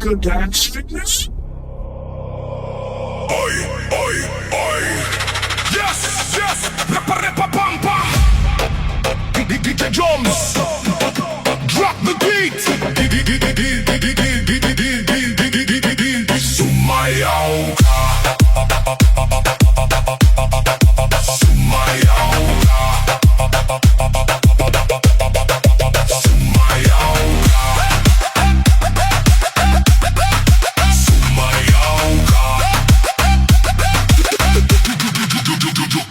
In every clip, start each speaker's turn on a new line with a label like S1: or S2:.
S1: good dance fitness?
S2: Oi, oi, oi. Yes, yes. Rapa-repa-pam-pam. DJ Jones. Drop the beat. Sumayaw ka. Sumayaw ka. Sumayaw ka. Sumayaw ka.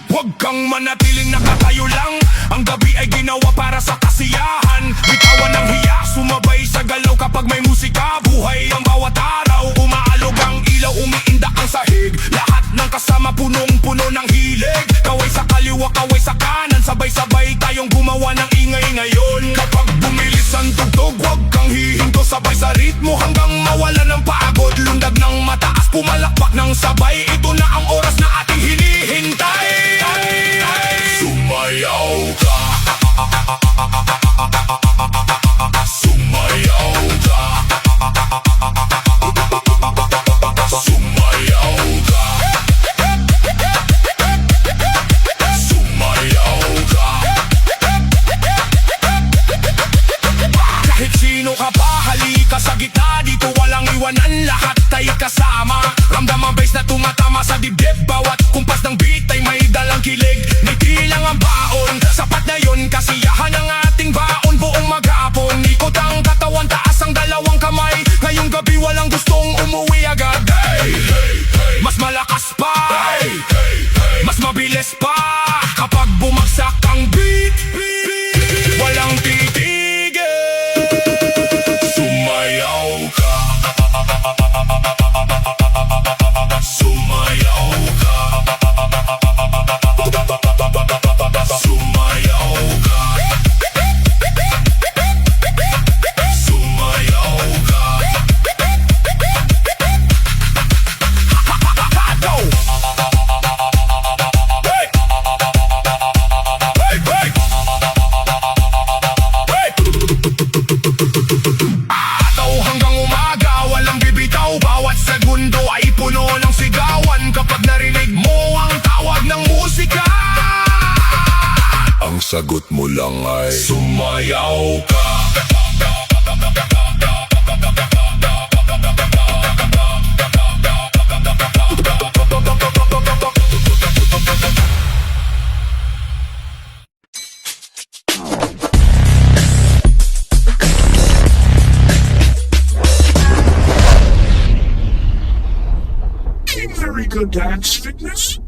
S2: Huwag kang manatiling nakatayo lang. Ang gabi ay ginawa para sa kasiyahan. Bitawan ng hiya, sumabay sa galaw kapag may musika. Buhay ang bawat araw, umaalog ang ilaw, umiindak ang sahig. Lahat ng kasama punong-puno ng hilig. Kaway sa kaliwa, kaway sa kanan, sabay-sabay tayong gumawa ng ingay ngayon. Kapag bumilis ang tugtog, huwag kang hihinto, sabay sa ritmo hanggang mawala ng pagod. Lundag ng mataas, pumalakpak ng sabay. Ito na ang oras na ating hinihintay. Sumayaw ka. Sumayaw ka. Sumayaw ka. Sumayaw ka. Kahit sino ka pa, halika sa gitna. Dito walang iwanan, lahat ay kasama. Ramdam ang bass na tumatama sa dibdib. Bawat kumpas ng beat ay may dalang kilig. Ngiti lang ang baon, sapat na yun. Kasiyahan ang ating baon buong maghapon. Ikot ang katawan, taas ang dalawang kamay. Ngayong gabi walang gustong umuwi agad. Hey, hey, hey. Mas malakas pa, hey, hey, hey. Mas mabilis pa. Kapag bumagsak ang beat, walang titigil. Sumayaw ka. Sumayaw ka. Sumayaw ka. Sumayaw ka. Go! Hey! Hey! Hey! Hey! Ataw hanggang umaga, walang bibitaw. Bawat segundo ay puno ng sigawan. Kapag narinig mo ang tawag ng musika, ang sagot mo lang ay sumayaw ka.
S1: Very good dance fitness?